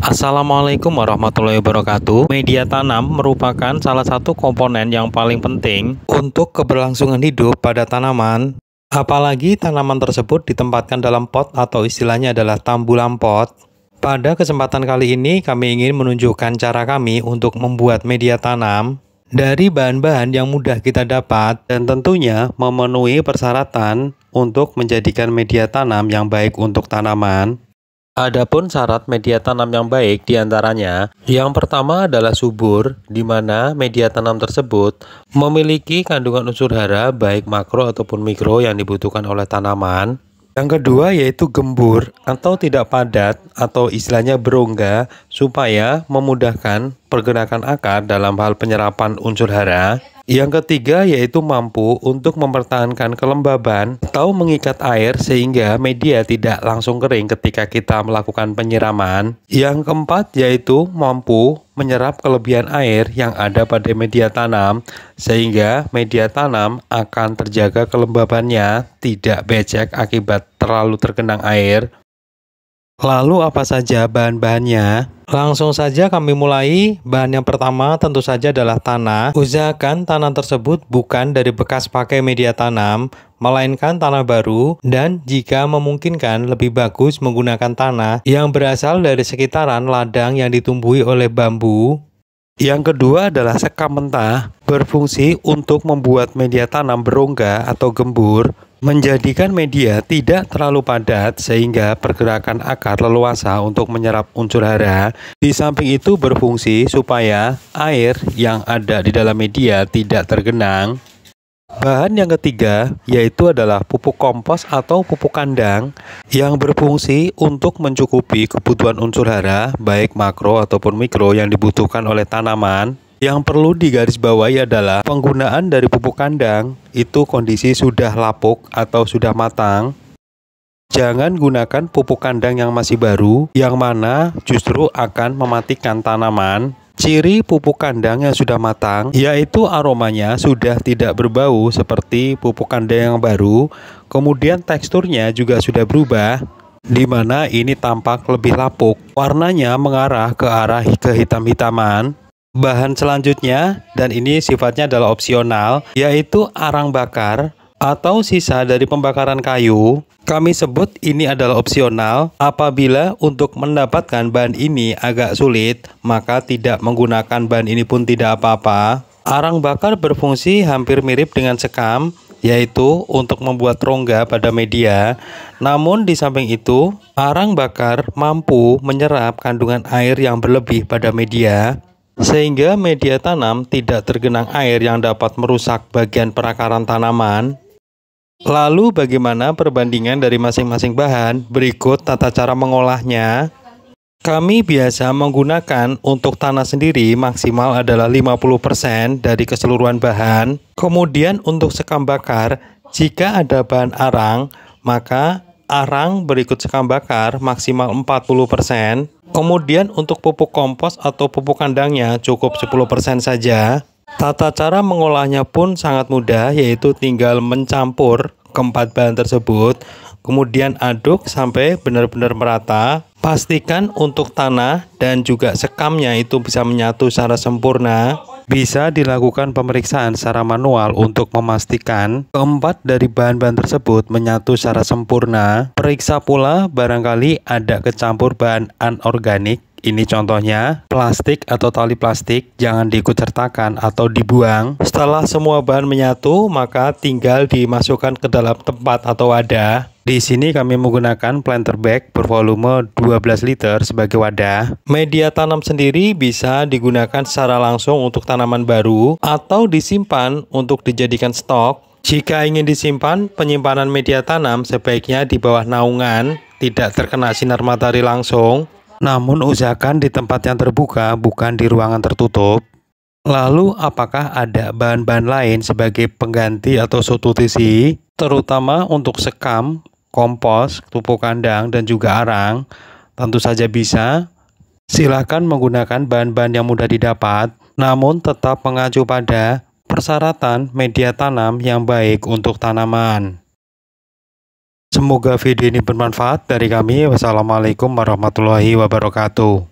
Assalamualaikum warahmatullahi wabarakatuh. Media tanam merupakan salah satu komponen yang paling penting untuk keberlangsungan hidup pada tanaman. Apalagi tanaman tersebut ditempatkan dalam pot atau istilahnya adalah tambulan pot. Pada kesempatan kali ini kami ingin menunjukkan cara kami untuk membuat media tanam dari bahan-bahan yang mudah kita dapat dan tentunya memenuhi persyaratan untuk menjadikan media tanam yang baik untuk tanaman. Adapun syarat media tanam yang baik diantaranya, yang pertama adalah subur, di mana media tanam tersebut memiliki kandungan unsur hara baik makro ataupun mikro yang dibutuhkan oleh tanaman. Yang kedua yaitu gembur atau tidak padat atau istilahnya berongga supaya memudahkan pergerakan akar dalam hal penyerapan unsur hara. Yang ketiga yaitu mampu untuk mempertahankan kelembaban atau mengikat air sehingga media tidak langsung kering ketika kita melakukan penyiraman. Yang keempat yaitu mampu menyerap kelebihan air yang ada pada media tanam sehingga media tanam akan terjaga kelembabannya tidak becek akibat terlalu tergenang air. Lalu apa saja bahan-bahannya? Langsung saja kami mulai. Bahan yang pertama tentu saja adalah tanah. Usahakan tanah tersebut bukan dari bekas pakai media tanam, melainkan tanah baru, dan jika memungkinkan lebih bagus menggunakan tanah yang berasal dari sekitaran ladang yang ditumbuhi oleh bambu. Yang kedua adalah sekam mentah, berfungsi untuk membuat media tanam berongga atau gembur, menjadikan media tidak terlalu padat sehingga pergerakan akar leluasa untuk menyerap unsur hara. Di samping itu berfungsi supaya air yang ada di dalam media tidak tergenang. Bahan yang ketiga yaitu adalah pupuk kompos atau pupuk kandang yang berfungsi untuk mencukupi kebutuhan unsur hara baik makro ataupun mikro yang dibutuhkan oleh tanaman. Yang perlu digarisbawahi adalah penggunaan dari pupuk kandang itu kondisi sudah lapuk atau sudah matang. Jangan gunakan pupuk kandang yang masih baru, yang mana justru akan mematikan tanaman. Ciri pupuk kandang yang sudah matang yaitu aromanya sudah tidak berbau seperti pupuk kandang yang baru, kemudian teksturnya juga sudah berubah, di mana ini tampak lebih lapuk, warnanya mengarah ke arah kehitam-hitaman. Bahan selanjutnya, dan ini sifatnya adalah opsional, yaitu arang bakar atau sisa dari pembakaran kayu. Kami sebut ini adalah opsional. Apabila untuk mendapatkan bahan ini agak sulit, maka tidak menggunakan bahan ini pun tidak apa-apa. Arang bakar berfungsi hampir mirip dengan sekam, yaitu untuk membuat rongga pada media. Namun di samping itu, arang bakar mampu menyerap kandungan air yang berlebih pada media, sehingga media tanam tidak tergenang air yang dapat merusak bagian perakaran tanaman. Lalu bagaimana perbandingan dari masing-masing bahan? Berikut tata cara mengolahnya. Kami biasa menggunakan untuk tanah sendiri maksimal adalah 50% dari keseluruhan bahan. Kemudian untuk sekam bakar, jika ada bahan arang, maka arang berikut sekam bakar maksimal 40%. Kemudian untuk pupuk kompos atau pupuk kandangnya cukup 10% saja. Tata cara mengolahnya pun sangat mudah, yaitu tinggal mencampur keempat bahan tersebut, kemudian aduk sampai benar-benar merata. Pastikan untuk tanah dan juga sekamnya itu bisa menyatu secara sempurna. Bisa dilakukan pemeriksaan secara manual untuk memastikan keempat dari bahan-bahan tersebut menyatu secara sempurna. Periksa pula barangkali ada kecampur bahan anorganik. Ini contohnya plastik atau tali plastik, jangan diikut sertakan atau dibuang. Setelah semua bahan menyatu, maka tinggal dimasukkan ke dalam tempat atau wadah. Di sini kami menggunakan planter bag bervolume 12 liter sebagai wadah. Media tanam sendiri bisa digunakan secara langsung untuk tanaman baru atau disimpan untuk dijadikan stok. Jika ingin disimpan, penyimpanan media tanam sebaiknya di bawah naungan, tidak terkena sinar matahari langsung. Namun usahakan di tempat yang terbuka, bukan di ruangan tertutup. Lalu apakah ada bahan-bahan lain sebagai pengganti atau substitusi, terutama untuk sekam, kompos, pupuk kandang, dan juga arang? Tentu saja bisa. Silakan menggunakan bahan-bahan yang mudah didapat, namun tetap mengacu pada persyaratan media tanam yang baik untuk tanaman. Semoga video ini bermanfaat dari kami. Wassalamualaikum warahmatullahi wabarakatuh.